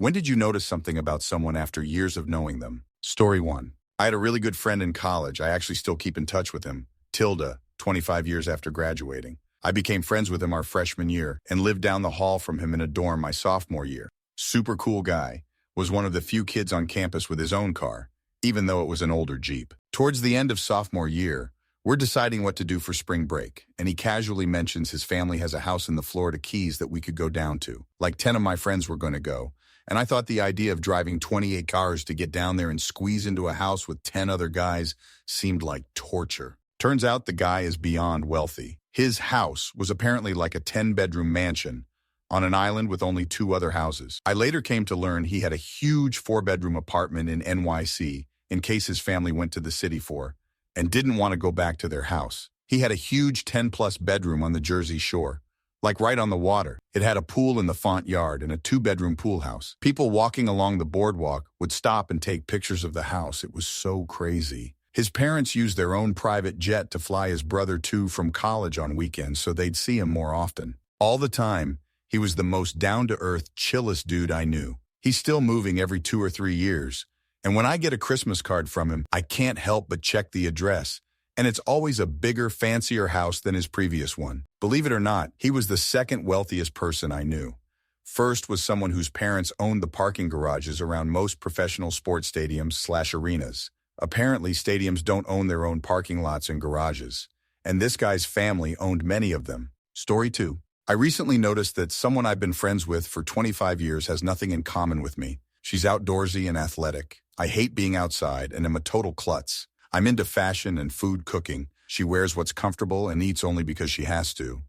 When did you notice something about someone after years of knowing them? Story 1. I had a really good friend in college. I actually still keep in touch with him. Tilda, 25 years after graduating. I became friends with him our freshman year and lived down the hall from him in a dorm my sophomore year. Super cool guy. Was one of the few kids on campus with his own car, even though it was an older Jeep. Towards the end of sophomore year, we're deciding what to do for spring break, and he casually mentions his family has a house in the Florida Keys that we could go down to. Like 10 of my friends were going to go, and I thought the idea of driving 28 cars to get down there and squeeze into a house with 10 other guys seemed like torture. Turns out the guy is beyond wealthy. His house was apparently like a 10-bedroom mansion on an island with only 2 other houses. I later came to learn he had a huge 4-bedroom apartment in NYC in case his family went to the city for, and didn't want to go back to their house. He had a huge 10-plus bedroom on the Jersey Shore, like right on the water. It had a pool in the front yard and a 2-bedroom pool house. People walking along the boardwalk would stop and take pictures of the house. It was so crazy. His parents used their own private jet to fly his brother to from college on weekends so they'd see him more often. All the time, he was the most down-to-earth, chillest dude I knew. He's still moving every 2 or 3 years, and when I get a Christmas card from him, I can't help but check the address, and it's always a bigger, fancier house than his previous one. Believe it or not, he was the second wealthiest person I knew. First was someone whose parents owned the parking garages around most professional sports stadiums/arenas. Apparently, stadiums don't own their own parking lots and garages, and this guy's family owned many of them. Story 2. I recently noticed that someone I've been friends with for 25 years has nothing in common with me. She's outdoorsy and athletic. I hate being outside and am a total klutz. I'm into fashion and food cooking. She wears what's comfortable and eats only because she has to.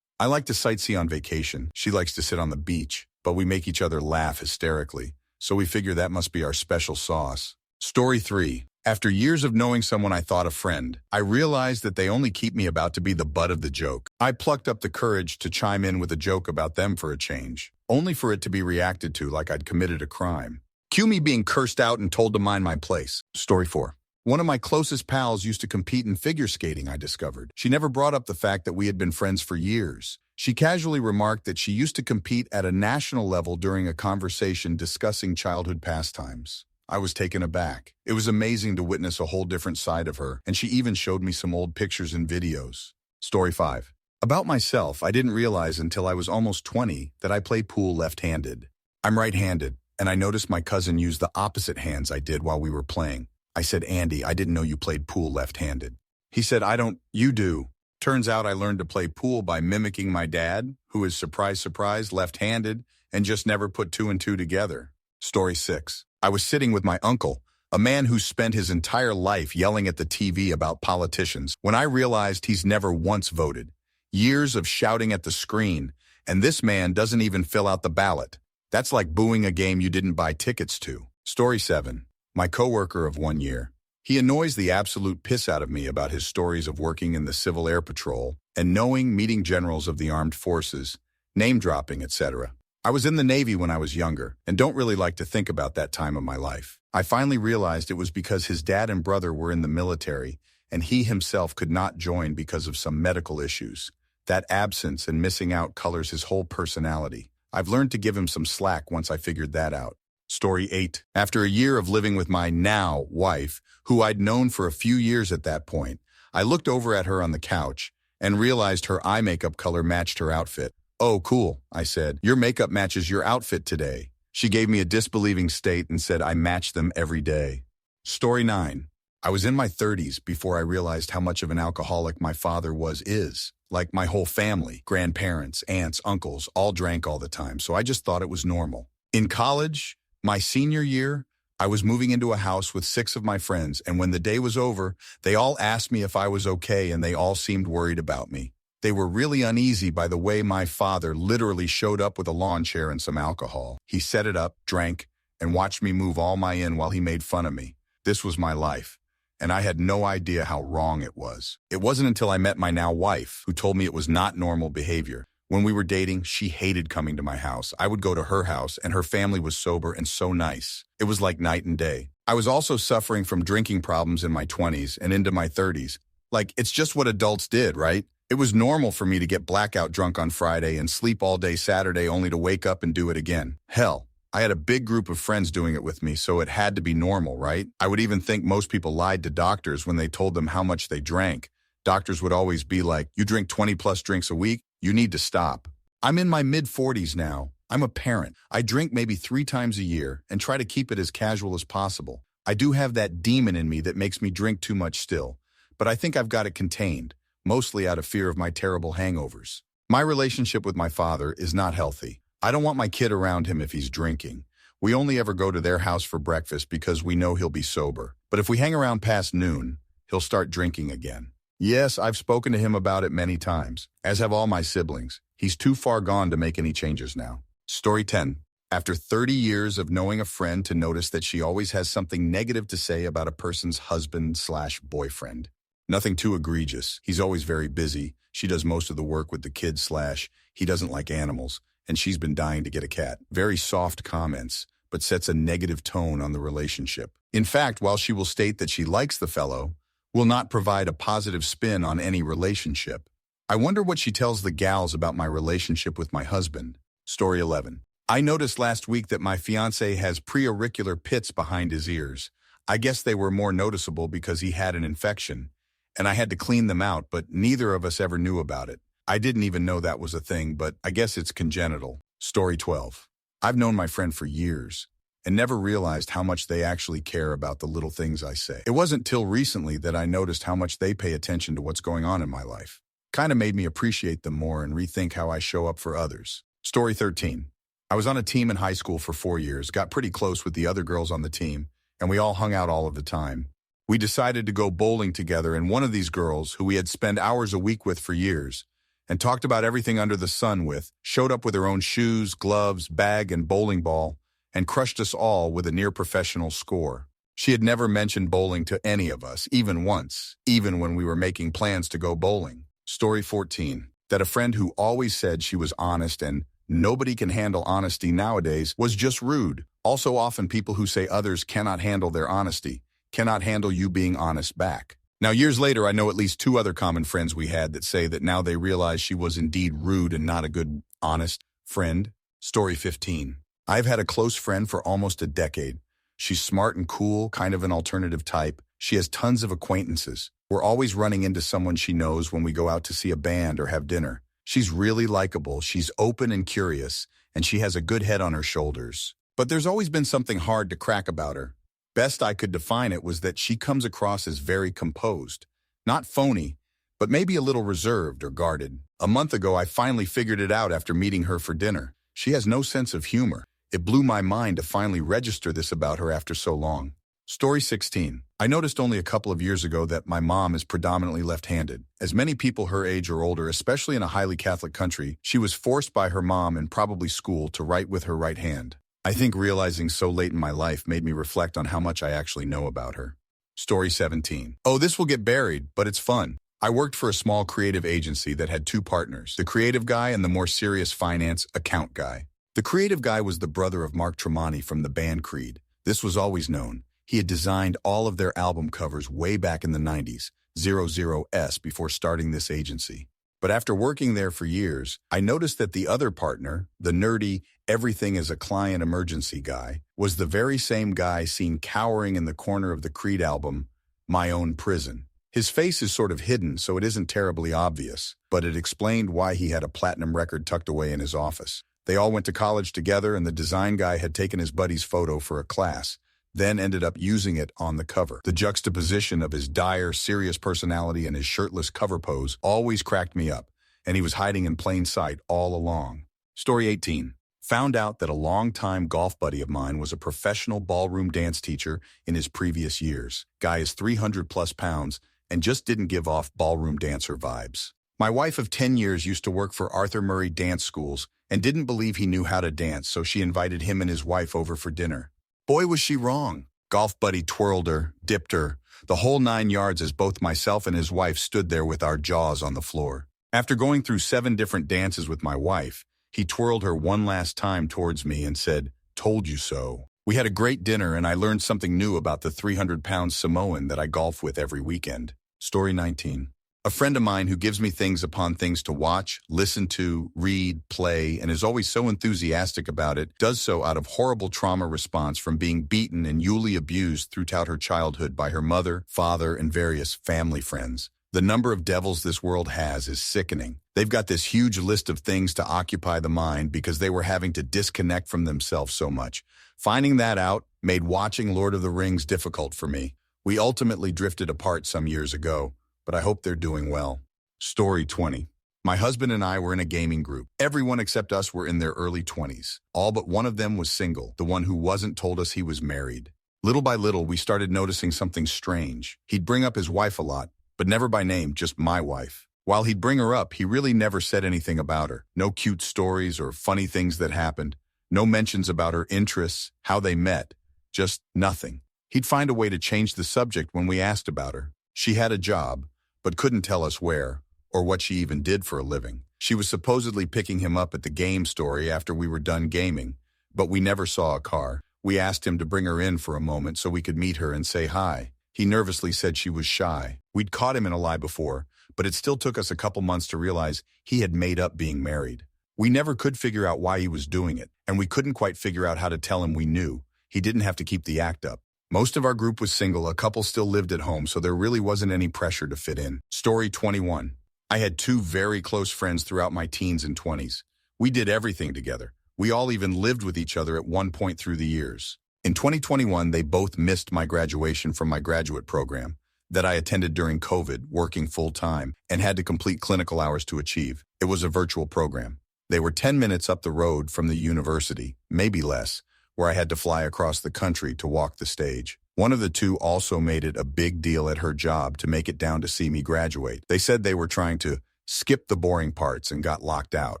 I like to sightsee on vacation. She likes to sit on the beach, but we make each other laugh hysterically, so we figure that must be our special sauce. Story 3. After years of knowing someone I thought a friend, I realized that they only keep me about to be the butt of the joke. I plucked up the courage to chime in with a joke about them for a change, only for it to be reacted to like I'd committed a crime. Cue me being cursed out and told to mind my place. Story 4. One of my closest pals used to compete in figure skating, I discovered. She never brought up the fact that we had been friends for years. She casually remarked that she used to compete at a national level during a conversation discussing childhood pastimes. I was taken aback. It was amazing to witness a whole different side of her, and she even showed me some old pictures and videos. Story 5. About myself, I didn't realize until I was almost 20 that I play pool left-handed. I'm right-handed, and I noticed my cousin used the opposite hands I did while we were playing. I said, "Andy, I didn't know you played pool left-handed." He said, "I don't, you do." Turns out I learned to play pool by mimicking my dad, who is, surprise, surprise, left-handed, and just never put 2 and 2 together. Story 6. I was sitting with my uncle, a man who spent his entire life yelling at the TV about politicians, when I realized he's never once voted. Years of shouting at the screen, and this man doesn't even fill out the ballot. That's like booing a game you didn't buy tickets to. Story 7. My coworker of 1 year. He annoys the absolute piss out of me about his stories of working in the Civil Air Patrol and meeting generals of the armed forces, name-dropping, etc. I was in the Navy when I was younger, and don't really like to think about that time of my life. I finally realized it was because his dad and brother were in the military, and he himself could not join because of some medical issues. That absence and missing out colors his whole personality. I've learned to give him some slack once I figured that out. Story 8. After a year of living with my now wife, who I'd known for a few years at that point, I looked over at her on the couch and realized her eye makeup color matched her outfit. "Oh, cool," I said. "Your makeup matches your outfit today." She gave me a disbelieving state and said I match them every day. Story 9. I was in my 30s before I realized how much of an alcoholic my father is. Like my whole family, grandparents, aunts, uncles, all drank all the time, so I just thought it was normal. In college, my senior year, I was moving into a house with 6 of my friends, and when the day was over, they all asked me if I was okay, and they all seemed worried about me. They were really uneasy by the way my father literally showed up with a lawn chair and some alcohol. He set it up, drank, and watched me move all my in while he made fun of me. This was my life, and I had no idea how wrong it was. It wasn't until I met my now wife who told me it was not normal behavior. When we were dating, she hated coming to my house. I would go to her house, and her family was sober and so nice. It was like night and day. I was also suffering from drinking problems in my 20s and into my 30s. Like, it's just what adults did, right? It was normal for me to get blackout drunk on Friday and sleep all day Saturday only to wake up and do it again. Hell, I had a big group of friends doing it with me, so it had to be normal, right? I would even think most people lied to doctors when they told them how much they drank. Doctors would always be like, you drink 20 plus drinks a week, you need to stop. I'm in my mid-40s now. I'm a parent. I drink maybe 3 times a year and try to keep it as casual as possible. I do have that demon in me that makes me drink too much still, but I think I've got it contained, mostly out of fear of my terrible hangovers. My relationship with my father is not healthy. I don't want my kid around him if he's drinking. We only ever go to their house for breakfast because we know he'll be sober. But if we hang around past noon, he'll start drinking again. Yes, I've spoken to him about it many times, as have all my siblings. He's too far gone to make any changes now. Story 10. After 30 years of knowing a friend to notice that she always has something negative to say about a person's husband/boyfriend. Nothing too egregious. He's always very busy. She does most of the work with the kids/he doesn't like animals, and she's been dying to get a cat. Very soft comments, but sets a negative tone on the relationship. In fact, while she will state that she likes the fellow, will not provide a positive spin on any relationship. I wonder what she tells the gals about my relationship with my husband. Story 11. I noticed last week that my fiancé has preauricular pits behind his ears. I guess they were more noticeable because he had an infection, and I had to clean them out, but neither of us ever knew about it. I didn't even know that was a thing, but I guess it's congenital. Story 12. I've known my friend for years and never realized how much they actually care about the little things I say. It wasn't till recently that I noticed how much they pay attention to what's going on in my life. Kind of made me appreciate them more and rethink how I show up for others. Story 13. I was on a team in high school for 4 years, got pretty close with the other girls on the team, and we all hung out all of the time. We decided to go bowling together, and one of these girls, who we had spent hours a week with for years, and talked about everything under the sun with, showed up with her own shoes, gloves, bag, and bowling ball, and crushed us all with a near-professional score. She had never mentioned bowling to any of us, even once, even when we were making plans to go bowling. Story 14. That a friend who always said she was honest and nobody can handle honesty nowadays was just rude. Also often people who say others cannot handle their honesty, cannot handle you being honest back. Now, years later, I know at least 2 other common friends we had that say that now they realize she was indeed rude and not a good, honest friend. Story 15. I've had a close friend for almost a decade. She's smart and cool, kind of an alternative type. She has tons of acquaintances. We're always running into someone she knows when we go out to see a band or have dinner. She's really likable, she's open and curious, and she has a good head on her shoulders. But there's always been something hard to crack about her. Best I could define it was that she comes across as very composed. Not phony, but maybe a little reserved or guarded. A month ago, I finally figured it out after meeting her for dinner. She has no sense of humor. It blew my mind to finally register this about her after so long. Story 16. I noticed only a couple of years ago that my mom is predominantly left-handed. As many people her age or older, especially in a highly Catholic country, she was forced by her mom and probably school to write with her right hand. I think realizing so late in my life made me reflect on how much I actually know about her. Story 17. Oh, this will get buried, but it's fun. I worked for a small creative agency that had 2 partners, the creative guy and the more serious finance account guy. The creative guy was the brother of Mark Tremonti from the band Creed. This was always known. He had designed all of their album covers way back in the 90s, 00S, before starting this agency. But after working there for years, I noticed that the other partner, the nerdy, everything is a client emergency guy, was the very same guy seen cowering in the corner of the Creed album, My Own Prison. His face is sort of hidden, so it isn't terribly obvious, but it explained why he had a platinum record tucked away in his office. They all went to college together, and the design guy had taken his buddy's photo for a class, then ended up using it on the cover. The juxtaposition of his dire, serious personality and his shirtless cover pose always cracked me up, and he was hiding in plain sight all along. Story 18. Found out that a longtime golf buddy of mine was a professional ballroom dance teacher in his previous years. Guy is 300 plus pounds and just didn't give off ballroom dancer vibes. My wife of 10 years used to work for Arthur Murray Dance Schools and didn't believe he knew how to dance, so she invited him and his wife over for dinner. Boy, was she wrong. Golf buddy twirled her, dipped her, the whole 9 yards as both myself and his wife stood there with our jaws on the floor. After going through 7 different dances with my wife, he twirled her one last time towards me and said, "Told you so." We had a great dinner and I learned something new about the 300-pound Samoan that I golf with every weekend. Story 19. A friend of mine who gives me things upon things to watch, listen to, read, play, and is always so enthusiastic about it, does so out of horrible trauma response from being beaten and newly abused throughout her childhood by her mother, father, and various family friends. The number of devils this world has is sickening. They've got this huge list of things to occupy the mind because they were having to disconnect from themselves so much. Finding that out made watching Lord of the Rings difficult for me. We ultimately drifted apart some years ago, but I hope they're doing well. Story 20. My husband and I were in a gaming group. Everyone except us were in their early 20s. All but one of them was single, the one who wasn't told us he was married. Little by little, we started noticing something strange. He'd bring up his wife a lot, but never by name, just my wife. While he'd bring her up, he really never said anything about her. No cute stories or funny things that happened. No mentions about her interests, how they met. Just nothing. He'd find a way to change the subject when we asked about her. She had a job, but couldn't tell us where, or what she even did for a living. She was supposedly picking him up at the game store after we were done gaming, but we never saw a car. We asked him to bring her in for a moment so we could meet her and say hi. He nervously said she was shy. We'd caught him in a lie before, but it still took us a couple months to realize he had made up being married. We never could figure out why he was doing it, and we couldn't quite figure out how to tell him we knew. He didn't have to keep the act up. Most of our group was single, a couple still lived at home, so there really wasn't any pressure to fit in. Story 21. I had two very close friends throughout my teens and 20s. We did everything together. We all even lived with each other at one point through the years. In 2021, they both missed my graduation from my graduate program that I attended during COVID, working full-time, and had to complete clinical hours to achieve. It was a virtual program. They were 10 minutes up the road from the university, maybe less, where I had to fly across the country to walk the stage. One of the two also made it a big deal at her job to make it down to see me graduate. They said they were trying to skip the boring parts and got locked out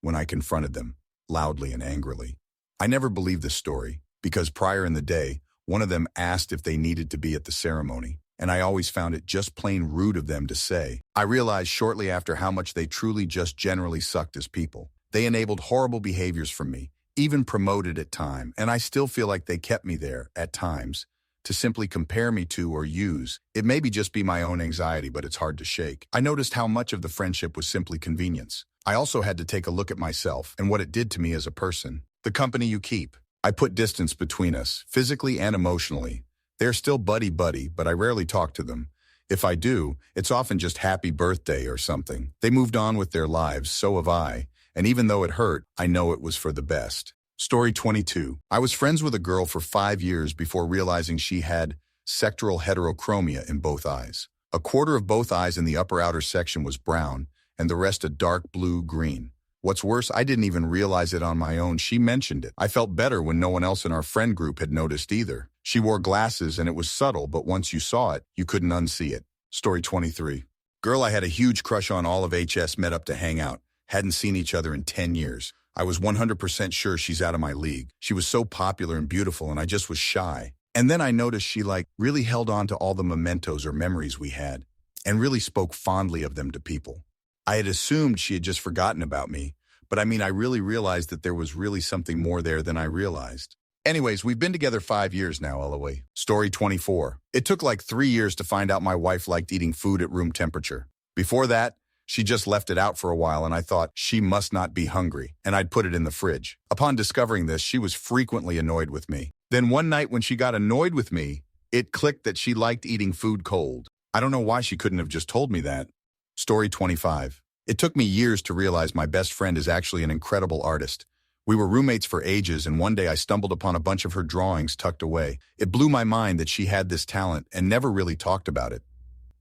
when I confronted them, loudly and angrily. I never believed this story because prior in the day, one of them asked if they needed to be at the ceremony, and I always found it just plain rude of them to say. I realized shortly after how much they truly just generally sucked as people. They enabled horrible behaviors from me, even promoted at time, and I still feel like they kept me there, at times, to simply compare me to or use. It may just be my own anxiety, but it's hard to shake. I noticed how much of the friendship was simply convenience. I also had to take a look at myself and what it did to me as a person. The company you keep. I put distance between us, physically and emotionally. They're still buddy-buddy, but I rarely talk to them. If I do, it's often just happy birthday or something. They moved on with their lives, so have I. And even though it hurt, I know it was for the best. Story 22. I was friends with a girl for 5 years before realizing she had sectoral heterochromia in both eyes. A quarter of both eyes in the upper outer section was brown, and the rest a dark blue-green. What's worse, I didn't even realize it on my own. She mentioned it. I felt better when no one else in our friend group had noticed either. She wore glasses and it was subtle, but once you saw it, you couldn't unsee it. Story 23. Girl I had a huge crush on all of HS met up to hang out. Hadn't seen each other in 10 years. I was 100% sure she's out of my league. She was so popular and beautiful and I just was shy. And then I noticed she really held on to all the mementos or memories we had and really spoke fondly of them to people. I had assumed she had just forgotten about me, but I really realized that there was really something more there than I realized. Anyways, we've been together 5 years now, LOA. Story 24. It took 3 years to find out my wife liked eating food at room temperature. Before that, she just left it out for a while and I thought she must not be hungry, and I'd put it in the fridge. Upon discovering this, she was frequently annoyed with me. Then one night when she got annoyed with me, it clicked that she liked eating food cold. I don't know why she couldn't have just told me that. Story 25. It took me years to realize my best friend is actually an incredible artist. We were roommates for ages, and one day I stumbled upon a bunch of her drawings tucked away. It blew my mind that she had this talent and never really talked about it.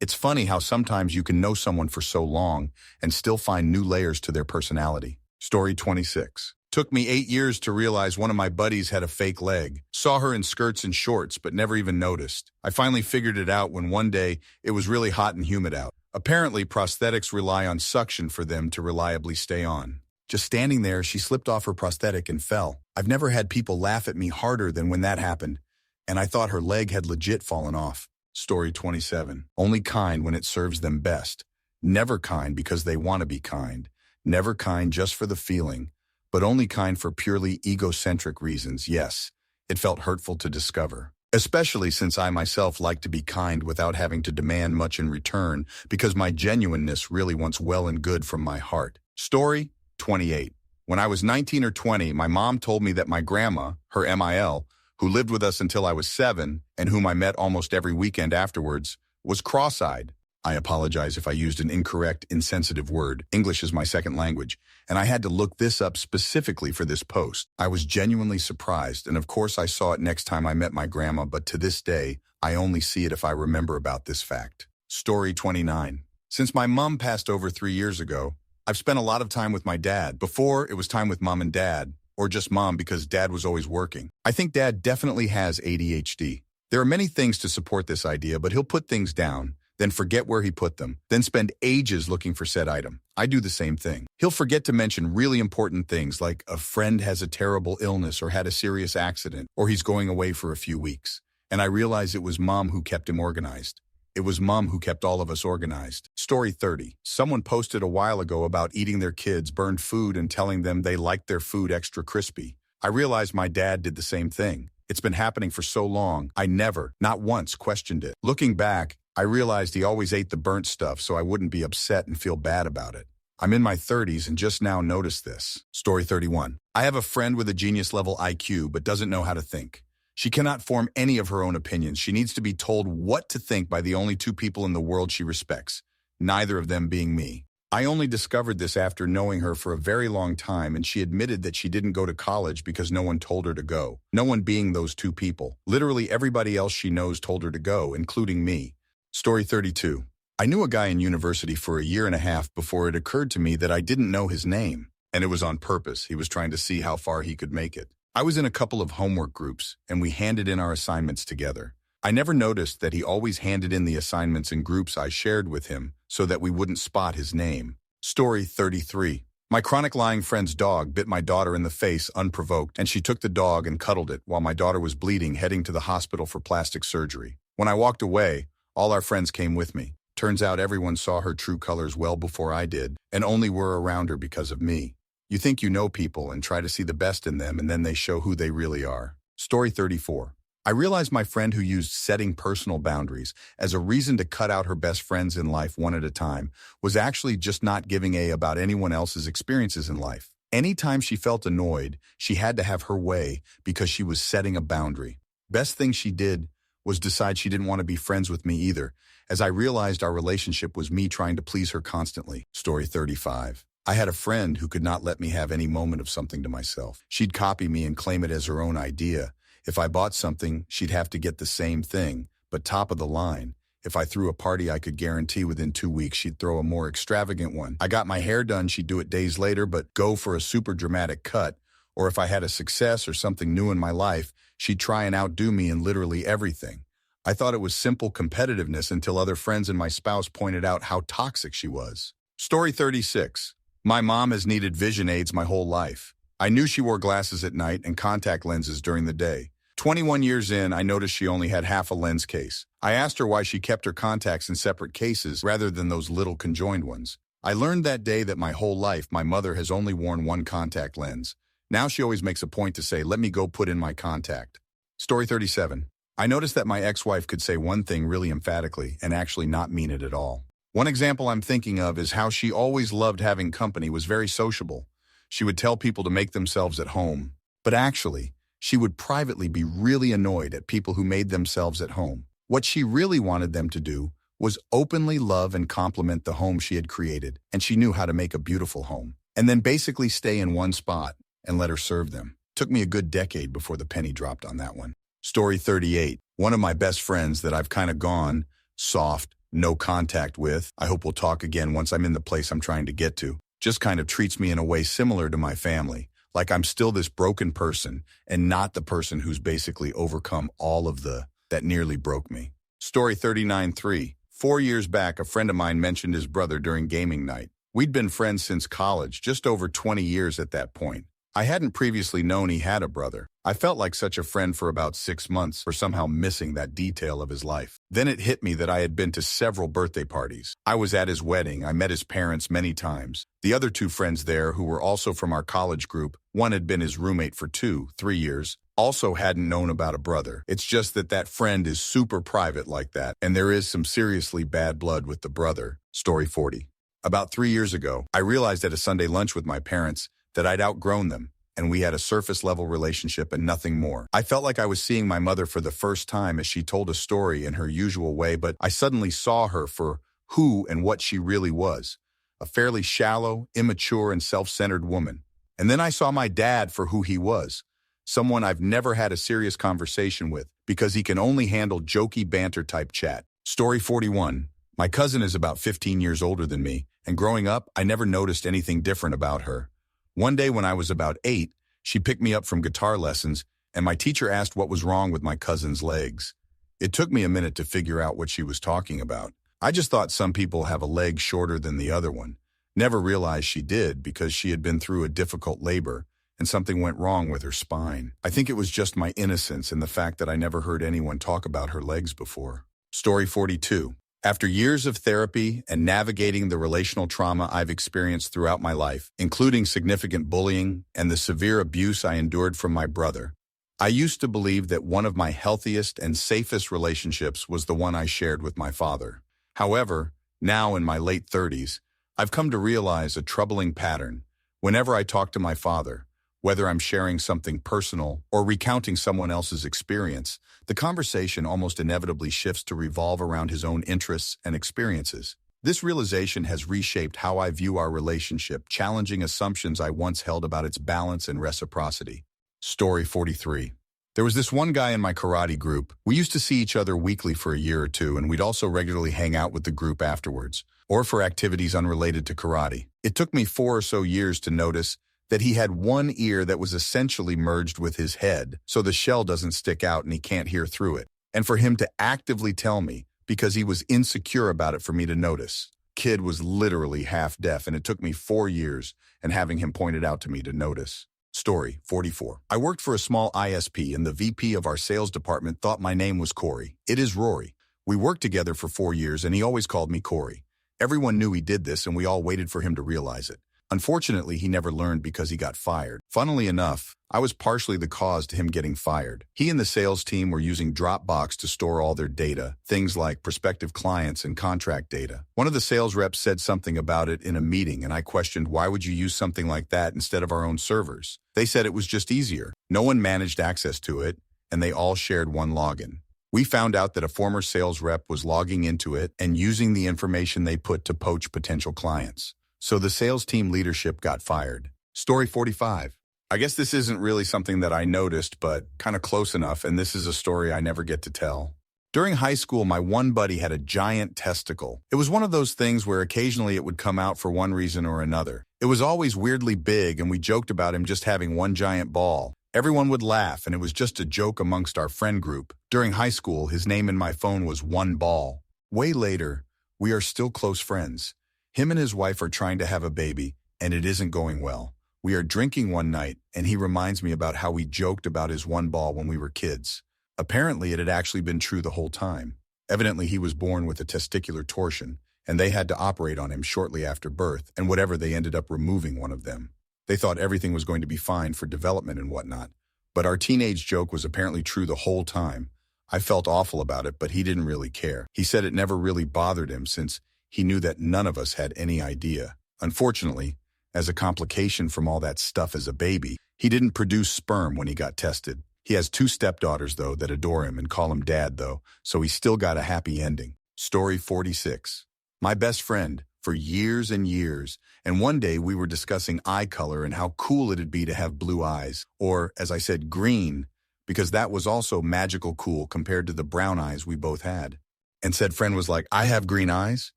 It's funny how sometimes you can know someone for so long and still find new layers to their personality. Story 26. Took me 8 years to realize one of my buddies had a fake leg. Saw her in skirts and shorts, but never even noticed. I finally figured it out when one day it was really hot and humid out. Apparently, prosthetics rely on suction for them to reliably stay on. Just standing there, she slipped off her prosthetic and fell. I've never had people laugh at me harder than when that happened, and I thought her leg had legit fallen off. Story 27. Only kind when it serves them best. Never kind because they want to be kind. Never kind just for the feeling, but only kind for purely egocentric reasons. Yes, it felt hurtful to discover. especially since I myself like to be kind without having to demand much in return because my genuineness really wants well and good from my heart. Story 28. When I was 19 or 20, my mom told me that my grandma, her MIL, who lived with us until I was 7 and whom I met almost every weekend afterwards, was cross-eyed. I apologize if I used an incorrect, insensitive word. English is my second language, and I had to look this up specifically for this post. I was genuinely surprised, and of course I saw it next time I met my grandma, but to this day, I only see it if I remember about this fact. Story 29. Since my mom passed over 3 years ago, I've spent a lot of time with my dad. Before, it was time with mom and dad, or just mom because dad was always working. I think dad definitely has ADHD. There are many things to support this idea, but he'll put things down, then forget where he put them, then spend ages looking for said item. I do the same thing. He'll forget to mention really important things like a friend has a terrible illness or had a serious accident, or he's going away for a few weeks. And I realize it was mom who kept him organized. It was mom who kept all of us organized. Story 30. Someone posted a while ago about eating their kids burned food and telling them they liked their food extra crispy. I realized my dad did the same thing. It's been happening for so long, I never, not once, questioned it. Looking back, I realized he always ate the burnt stuff so I wouldn't be upset and feel bad about it. I'm in my 30s and just now noticed this. Story 31. I have a friend with a genius-level IQ but doesn't know how to think. She cannot form any of her own opinions. She needs to be told what to think by the only 2 people in the world she respects, neither of them being me. I only discovered this after knowing her for a very long time, and she admitted that she didn't go to college because no one told her to go. No one being those 2 people. Literally everybody else she knows told her to go, including me. Story 32. I knew a guy in university for a year and a half before it occurred to me that I didn't know his name, and it was on purpose. He was trying to see how far he could make it. I was in a couple of homework groups, and we handed in our assignments together. I never noticed that he always handed in the assignments in groups I shared with him so that we wouldn't spot his name. Story 33. My chronic lying friend's dog bit my daughter in the face unprovoked, and she took the dog and cuddled it while my daughter was bleeding, heading to the hospital for plastic surgery. When I walked away, all our friends came with me. Turns out everyone saw her true colors well before I did, and only were around her because of me. You think you know people and try to see the best in them, and then they show who they really are. Story 34. I realized my friend who used setting personal boundaries as a reason to cut out her best friends in life one at a time was actually just not giving a about anyone else's experiences in life. Anytime she felt annoyed, she had to have her way because she was setting a boundary. Best thing she did was decide she didn't want to be friends with me either, as I realized our relationship was me trying to please her constantly. Story 35. I had a friend who could not let me have any moment of something to myself. She'd copy me and claim it as her own idea. If I bought something, she'd have to get the same thing, but top of the line. If I threw a party, I could guarantee within 2 weeks she'd throw a more extravagant one. I got my hair done, she'd do it days later, but go for a super dramatic cut. Or if I had a success or something new in my life, she'd try and outdo me in literally everything. I thought it was simple competitiveness until other friends and my spouse pointed out how toxic she was. Story 36. My mom has needed vision aids my whole life. I knew she wore glasses at night and contact lenses during the day. 21 years in, I noticed she only had half a lens case. I asked her why she kept her contacts in separate cases rather than those little conjoined ones. I learned that day that my whole life my mother has only worn one contact lens. Now she always makes a point to say, "Let me go put in my contact." Story 37. I noticed that my ex-wife could say one thing really emphatically and actually not mean it at all. One example I'm thinking of is how she always loved having company, was very sociable. She would tell people to make themselves at home. But actually, she would privately be really annoyed at people who made themselves at home. What she really wanted them to do was openly love and compliment the home she had created, and she knew how to make a beautiful home, and then basically stay in one spot and let her serve them. Took me a good decade before the penny dropped on that one. Story 38. One of my best friends that I've kind of gone soft, no contact with, I hope we'll talk again once I'm in the place I'm trying to get to, just kind of treats me in a way similar to my family, like I'm still this broken person and not the person who's basically overcome all of that nearly broke me. Story 39-3. 4 years back, a friend of mine mentioned his brother during gaming night. We'd been friends since college, just over 20 years at that point. I hadn't previously known he had a brother. I felt like such a friend for about 6 months for somehow missing that detail of his life. Then it hit me that I had been to several birthday parties. I was at his wedding. I met his parents many times. The other 2 friends there, who were also from our college group, one had been his roommate for 2-3 years. Also hadn't known about a brother. It's just that that friend is super private like that, and there is some seriously bad blood with the brother. Story 40. About 3 years ago, I realized at a Sunday lunch with my parents that I'd outgrown them, and we had a surface-level relationship and nothing more. I felt like I was seeing my mother for the first time as she told a story in her usual way, but I suddenly saw her for who and what she really was, a fairly shallow, immature, and self-centered woman. And then I saw my dad for who he was, someone I've never had a serious conversation with because he can only handle jokey banter-type chat. Story 41. My cousin is about 15 years older than me, and growing up, I never noticed anything different about her. One day when I was about 8, she picked me up from guitar lessons, and my teacher asked what was wrong with my cousin's legs. It took me a minute to figure out what she was talking about. I just thought some people have a leg shorter than the other one. Never realized she did because she had been through a difficult labor, and something went wrong with her spine. I think it was just my innocence and the fact that I never heard anyone talk about her legs before. Story 42. After years of therapy and navigating the relational trauma I've experienced throughout my life, including significant bullying and the severe abuse I endured from my brother, I used to believe that one of my healthiest and safest relationships was the one I shared with my father. However, now in my late 30s, I've come to realize a troubling pattern. Whenever I talk to my father, whether I'm sharing something personal or recounting someone else's experience, the conversation almost inevitably shifts to revolve around his own interests and experiences. This realization has reshaped how I view our relationship, challenging assumptions I once held about its balance and reciprocity. Story 43. There was this one guy in my karate group. We used to see each other weekly for a year or two, and we'd also regularly hang out with the group afterwards, or for activities unrelated to karate. It took me 4 or so years to notice that he had one ear that was essentially merged with his head, so the shell doesn't stick out and he can't hear through it. And for him to actively tell me, because he was insecure about it for me to notice. Kid was literally half deaf, and it took me 4 years and having him pointed out to me to notice. Story 44. I worked for a small ISP, and the VP of our sales department thought my name was Corey. It is Rory. We worked together for 4 years, and he always called me Corey. Everyone knew he did this, and we all waited for him to realize it. Unfortunately, he never learned because he got fired. Funnily enough, I was partially the cause to him getting fired. He and the sales team were using Dropbox to store all their data, things like prospective clients and contract data. One of the sales reps said something about it in a meeting, and I questioned, why would you use something like that instead of our own servers? They said it was just easier. No one managed access to it, and they all shared one login. We found out that a former sales rep was logging into it and using the information they put to poach potential clients. So the sales team leadership got fired. Story 45. I guess this isn't really something that I noticed, but kind of close enough, and this is a story I never get to tell. During high school, my one buddy had a giant testicle. It was one of those things where occasionally it would come out for one reason or another. It was always weirdly big, and we joked about him just having one giant ball. Everyone would laugh, and it was just a joke amongst our friend group. During high school, his name in my phone was One Ball. Way later, we are still close friends. Him and his wife are trying to have a baby, and it isn't going well. We are drinking one night, and he reminds me about how we joked about his one ball when we were kids. Apparently, it had actually been true the whole time. Evidently, he was born with a testicular torsion, and they had to operate on him shortly after birth, and whatever, they ended up removing one of them. They thought everything was going to be fine for development and whatnot, but our teenage joke was apparently true the whole time. I felt awful about it, but he didn't really care. He said it never really bothered him since he knew that none of us had any idea. Unfortunately, as a complication from all that stuff as a baby, he didn't produce sperm when he got tested. He has 2 stepdaughters, though, that adore him and call him Dad, though, so he still got a happy ending. Story 46. My best friend, for years and years, and one day we were discussing eye color and how cool it'd be to have blue eyes, or, as I said, green, because that was also magical cool compared to the brown eyes we both had. And said friend was like, I have green eyes?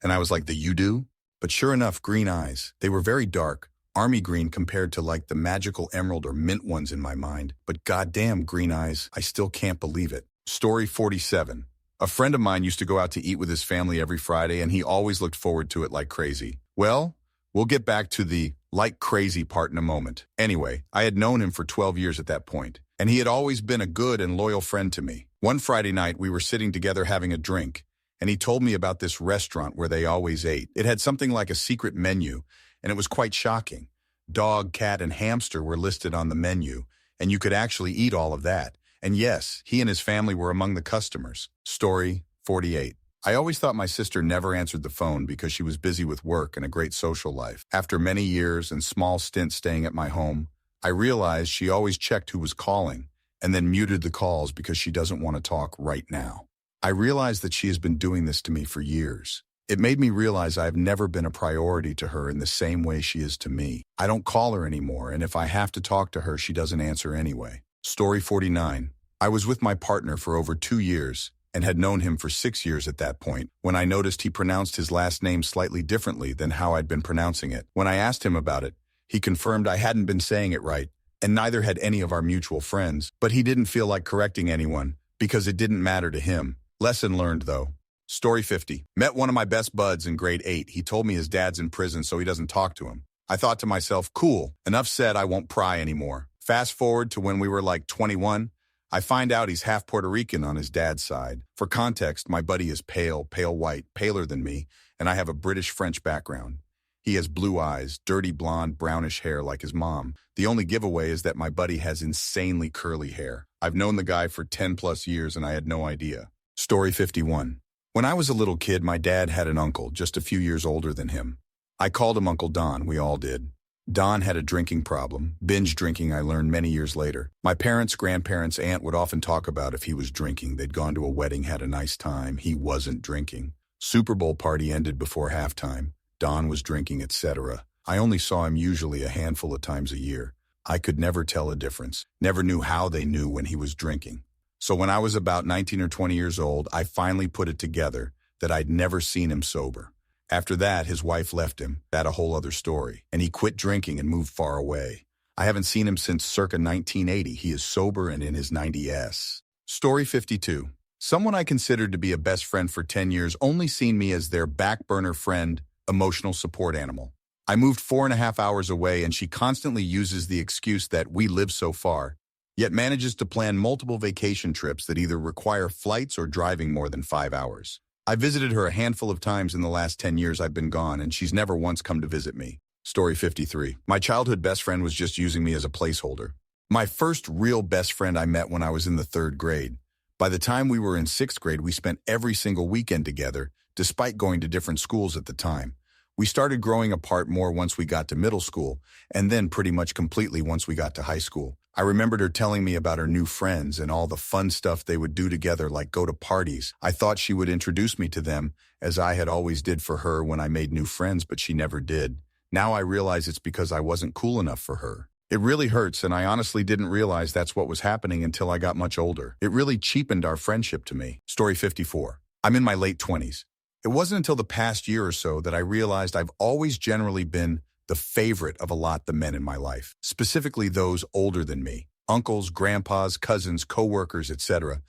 And I was like, the you do? But sure enough, green eyes. They were very dark, army green compared to like the magical emerald or mint ones in my mind. But goddamn green eyes, I still can't believe it. Story 47. A friend of mine used to go out to eat with his family every Friday, and he always looked forward to it like crazy. Well, we'll get back to the like crazy part in a moment. Anyway, I had known him for 12 years at that point, and he had always been a good and loyal friend to me. One Friday night, we were sitting together having a drink, and he told me about this restaurant where they always ate. It had something like a secret menu, and it was quite shocking. Dog, cat, and hamster were listed on the menu, and you could actually eat all of that. And yes, he and his family were among the customers. Story 48. I always thought my sister never answered the phone because she was busy with work and a great social life. After many years and small stints staying at my home, I realized she always checked who was calling and then muted the calls because she doesn't want to talk right now. I realized that she has been doing this to me for years. It made me realize I've never been a priority to her in the same way she is to me. I don't call her anymore, and if I have to talk to her, she doesn't answer anyway. Story 49. I was with my partner for over 2 years and had known him for 6 years at that point when I noticed he pronounced his last name slightly differently than how I'd been pronouncing it. When I asked him about it, he confirmed I hadn't been saying it right, and neither had any of our mutual friends, but he didn't feel like correcting anyone because it didn't matter to him. Lesson learned, though. Story 50. Met one of my best buds in grade 8. He told me his dad's in prison, so he doesn't talk to him. I thought to myself, cool, enough said, I won't pry anymore. Fast forward to when we were like 21, I find out he's half Puerto Rican on his dad's side. For context, my buddy is pale white, paler than me, and I have a British-French background. He has blue eyes, dirty blonde, brownish hair like his mom. The only giveaway is that my buddy has insanely curly hair. I've known the guy for 10 plus years and I had no idea. Story 51. When I was a little kid, my dad had an uncle just a few years older than him. I called him Uncle Don, we all did. Don had a drinking problem, binge drinking I learned many years later. My parents' grandparents' aunt would often talk about if he was drinking. They'd gone to a wedding, had a nice time. He wasn't drinking. Super Bowl party ended before halftime. Don was drinking, etc. I only saw him usually a handful of times a year. I could never tell a difference. Never knew how they knew when he was drinking. So when I was about 19 or 20 years old, I finally put it together that I'd never seen him sober. After that, his wife left him. That a whole other story. And he quit drinking and moved far away. I haven't seen him since circa 1980. He is sober and in his 90s. Story 52. Someone I considered to be a best friend for 10 years only seen me as their back burner friend, emotional support animal. I moved 4.5 hours away and she constantly uses the excuse that we live so far, yet manages to plan multiple vacation trips that either require flights or driving more than 5 hours. I visited her a handful of times in the last 10 years I've been gone, and she's never once come to visit me. Story 53. My childhood best friend was just using me as a placeholder. My first real best friend I met when I was in the 3rd grade. By the time we were in 6th grade, we spent every single weekend together, despite going to different schools at the time. We started growing apart more once we got to middle school, and then pretty much completely once we got to high school. I remembered her telling me about her new friends and all the fun stuff they would do together, like go to parties. I thought she would introduce me to them, as I had always did for her when I made new friends, but she never did. Now I realize it's because I wasn't cool enough for her. It really hurts, and I honestly didn't realize that's what was happening until I got much older. It really cheapened our friendship to me. Story 54. I'm in my late 20s. It wasn't until the past year or so that I realized I've always generally been the favorite of a lot of the men in my life, specifically those older than me, uncles, grandpas, cousins, coworkers, etc.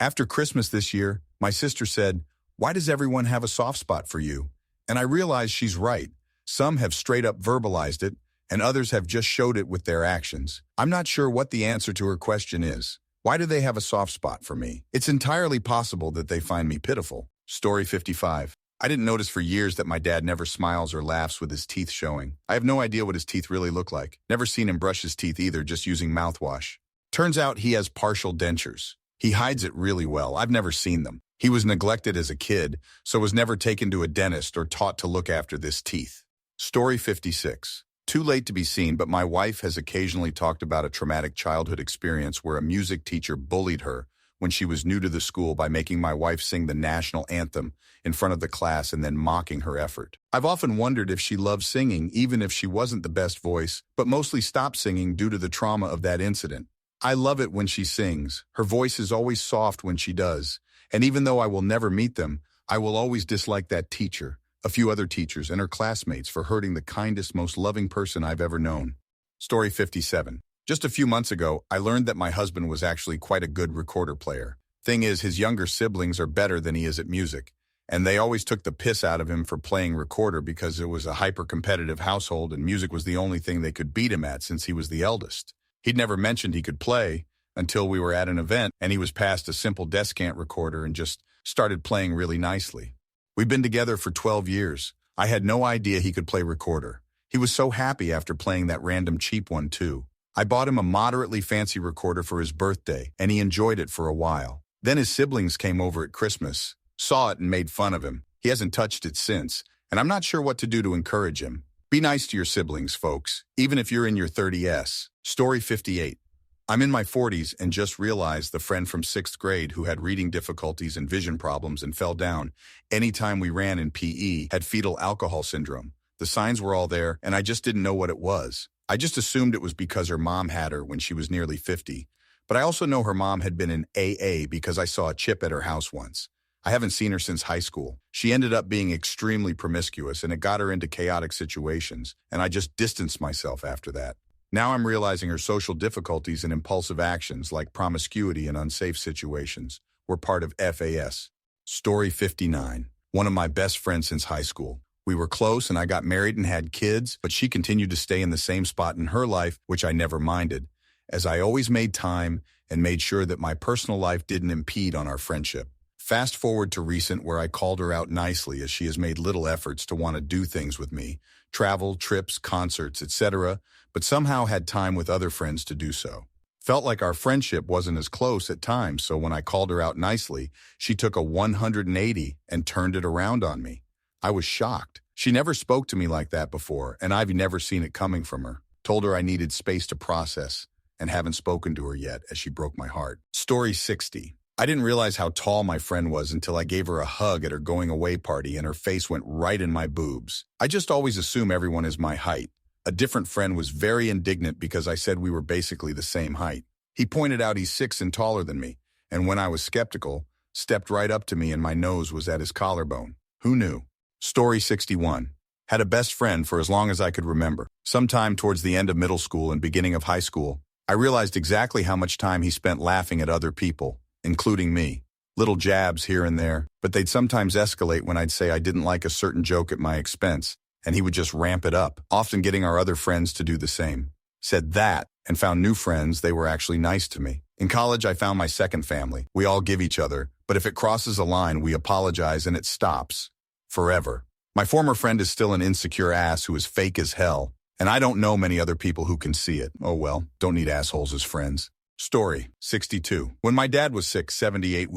After Christmas this year, my sister said, "Why does everyone have a soft spot for you?" And I realized she's right. Some have straight up verbalized it, and others have just showed it with their actions. I'm not sure what the answer to her question is. Why do they have a soft spot for me? It's entirely possible that they find me pitiful. Story 55. I didn't notice for years that my dad never smiles or laughs with his teeth showing. I have no idea what his teeth really look like. Never seen him brush his teeth either, just using mouthwash. Turns out he has partial dentures. He hides it really well. I've never seen them. He was neglected as a kid, so was never taken to a dentist or taught to look after this teeth. Story 56. Too late to be seen, but my wife has occasionally talked about a traumatic childhood experience where a music teacher bullied her when she was new to the school by making my wife sing the national anthem in front of the class and then mocking her effort. I've often wondered if she loved singing, even if she wasn't the best voice, but mostly stopped singing due to the trauma of that incident. I love it when she sings. Her voice is always soft when she does. And even though I will never meet them, I will always dislike that teacher, a few other teachers, and her classmates for hurting the kindest, most loving person I've ever known. Story 57. Just a few months ago, I learned that my husband was actually quite a good recorder player. Thing is, his younger siblings are better than he is at music, and they always took the piss out of him for playing recorder because it was a hyper-competitive household and music was the only thing they could beat him at since he was the eldest. He'd never mentioned he could play until we were at an event and he was passed a simple descant recorder and just started playing really nicely. We've been together for 12 years. I had no idea he could play recorder. He was so happy after playing that random cheap one too. I bought him a moderately fancy recorder for his birthday, and he enjoyed it for a while. Then his siblings came over at Christmas, saw it and made fun of him. He hasn't touched it since, and I'm not sure what to do to encourage him. Be nice to your siblings, folks, even if you're in your 30s. Story 58. I'm in my 40s and just realized the friend from 6th grade who had reading difficulties and vision problems and fell down anytime we ran in PE had fetal alcohol syndrome. The signs were all there, and I just didn't know what it was. I just assumed it was because her mom had her when she was nearly 50. But I also know her mom had been in AA because I saw a chip at her house once. I haven't seen her since high school. She ended up being extremely promiscuous, and it got her into chaotic situations, and I just distanced myself after that. Now I'm realizing her social difficulties and impulsive actions like promiscuity and unsafe situations were part of FAS. Story 59. One of my best friends since high school. We were close and I got married and had kids, but she continued to stay in the same spot in her life, which I never minded, as I always made time and made sure that my personal life didn't impede on our friendship. Fast forward to recent, where I called her out nicely as she has made little efforts to want to do things with me, travel, trips, concerts, etc., but somehow had time with other friends to do so. Felt like our friendship wasn't as close at times, so when I called her out nicely, she took a 180 and turned it around on me. I was shocked. She never spoke to me like that before, and I've never seen it coming from her. Told her I needed space to process, and haven't spoken to her yet as she broke my heart. Story 60. I didn't realize how tall my friend was until I gave her a hug at her going away party and her face went right in my boobs. I just always assume everyone is my height. A different friend was very indignant because I said we were basically the same height. He pointed out he's 6 and taller than me, and when I was skeptical, stepped right up to me and my nose was at his collarbone. Who knew? Story 61. Had a best friend for as long as I could remember. Sometime towards the end of middle school and beginning of high school, I realized exactly how much time he spent laughing at other people, including me. Little jabs here and there, but they'd sometimes escalate when I'd say I didn't like a certain joke at my expense, and he would just ramp it up, often getting our other friends to do the same. Said that, and found new friends. They were actually nice to me. In college, I found my second family. We all give each other, but if it crosses a line, we apologize and it stops. Forever. My former friend is still an insecure ass who is fake as hell, and I don't know many other people who can see it. Oh well, don't need assholes as friends. Story 62. When my dad was sick, 78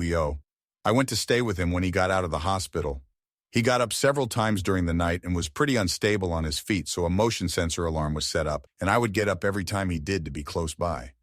I went to stay with him when he got out of the hospital. He got up several times during the night and was pretty unstable on his feet, so a motion sensor alarm was set up, and I would get up every time he did to be close by.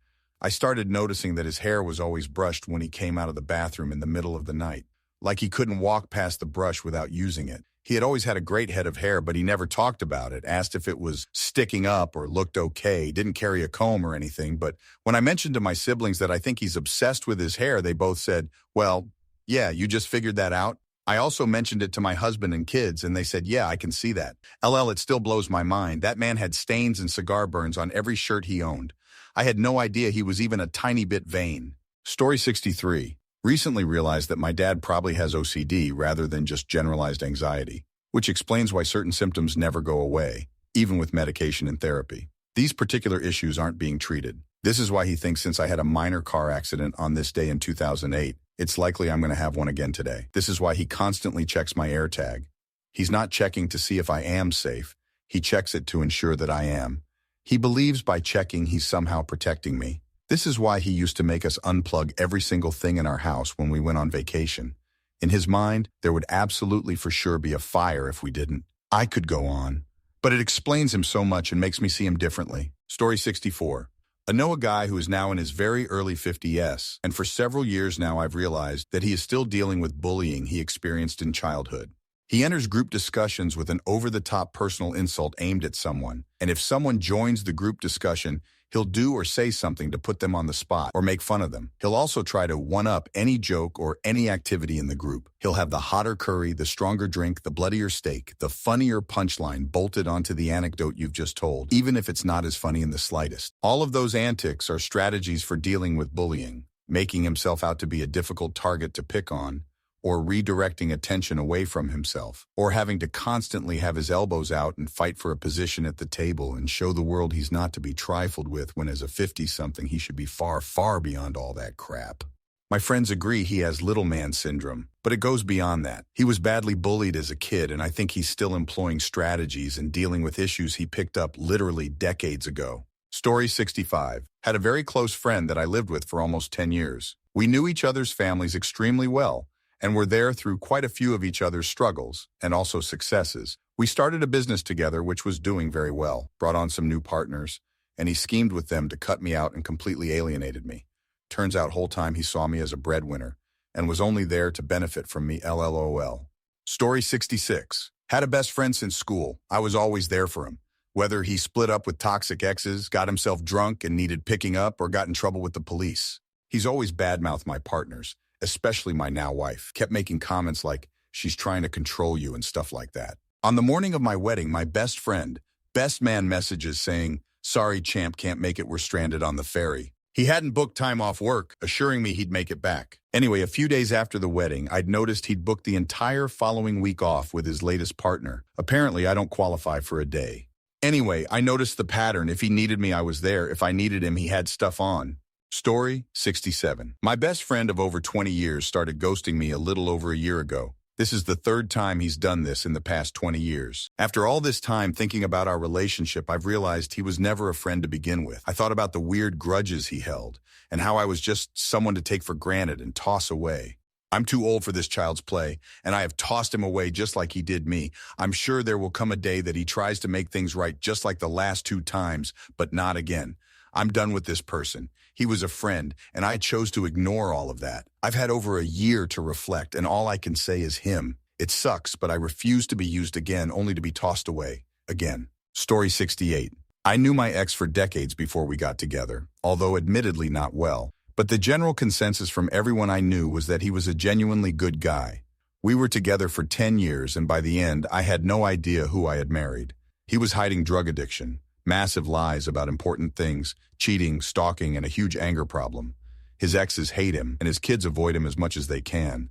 I started noticing that his hair was always brushed when he came out of the bathroom in the middle of the night, like he couldn't walk past the brush without using it. He had always had a great head of hair, but he never talked about it, asked if it was sticking up or looked okay, didn't carry a comb or anything. But when I mentioned to my siblings that I think he's obsessed with his hair, they both said, well, yeah, you just figured that out? I also mentioned it to my husband and kids, and they said, yeah, I can see that. LL, it still blows my mind. That man had stains and cigar burns on every shirt he owned. I had no idea he was even a tiny bit vain. Story 63. Recently realized that my dad probably has OCD rather than just generalized anxiety, which explains why certain symptoms never go away, even with medication and therapy. These particular issues aren't being treated. This is why he thinks since I had a minor car accident on this day in 2008, it's likely I'm going to have one again today. This is why he constantly checks my AirTag. He's not checking to see if I am safe. He checks it to ensure that I am. He believes by checking he's somehow protecting me. This is why he used to make us unplug every single thing in our house when we went on vacation. In his mind, there would absolutely for sure be a fire if we didn't. I could go on, but it explains him so much and makes me see him differently. Story 64. I know a guy who is now in his very early 50s, and for several years now I've realized that he is still dealing with bullying he experienced in childhood. He enters group discussions with an over-the-top personal insult aimed at someone, and if someone joins the group discussion, he'll do or say something to put them on the spot or make fun of them. He'll also try to one-up any joke or any activity in the group. He'll have the hotter curry, the stronger drink, the bloodier steak, the funnier punchline bolted onto the anecdote you've just told, even if it's not as funny in the slightest. All of those antics are strategies for dealing with bullying, making himself out to be a difficult target to pick on, or redirecting attention away from himself, or having to constantly have his elbows out and fight for a position at the table and show the world he's not to be trifled with when as a 50-something he should be far, far beyond all that crap. My friends agree he has little man syndrome, but it goes beyond that. He was badly bullied as a kid, and I think he's still employing strategies and dealing with issues he picked up literally decades ago. Story 65. Had a very close friend that I lived with for almost 10 years. We knew each other's families extremely well and were there through quite a few of each other's struggles and also successes. We started a business together which was doing very well, brought on some new partners, and he schemed with them to cut me out and completely alienated me. Turns out whole time he saw me as a breadwinner and was only there to benefit from me, LLOL. Story 66. Had a best friend since school. I was always there for him. Whether he split up with toxic exes, got himself drunk and needed picking up, or got in trouble with the police. He's always badmouthed my partners, especially my now wife. Kept making comments like, she's trying to control you and stuff like that. On the morning of my wedding, my best friend, best man messages saying, sorry champ, can't make it, we're stranded on the ferry. He hadn't booked time off work, assuring me he'd make it back. Anyway, a few days after the wedding, I'd noticed he'd booked the entire following week off with his latest partner. Apparently, I don't qualify for a day. Anyway, I noticed the pattern. If he needed me, I was there. If I needed him, he had stuff on. Story 67. My best friend of over 20 years started ghosting me a little over a year ago. This is the third time he's done this in the past 20 years. After all this time thinking about our relationship, I've realized he was never a friend to begin with. I thought about the weird grudges he held and how I was just someone to take for granted and toss away. I'm too old for this child's play, and I have tossed him away just like he did me. I'm sure there will come a day that he tries to make things right just like the last 2 times, but not again. I'm done with this person. He was a friend, and I chose to ignore all of that. I've had over a year to reflect, and all I can say is him. It sucks, but I refuse to be used again, only to be tossed away again. Story 68. I knew my ex for decades before we got together, although admittedly not well. But the general consensus from everyone I knew was that he was a genuinely good guy. We were together for 10 years, and by the end, I had no idea who I had married. He was hiding drug addiction, massive lies about important things, cheating, stalking, and a huge anger problem. His exes hate him, and his kids avoid him as much as they can.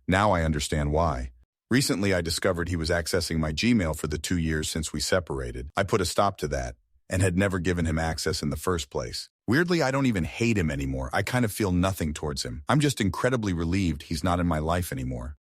Now I understand why. Recently, I discovered he was accessing my Gmail for the 2 years since we separated. I put a stop to that, and had never given him access in the first place. Weirdly, I don't even hate him anymore. I kind of feel nothing towards him. I'm just incredibly relieved he's not in my life anymore.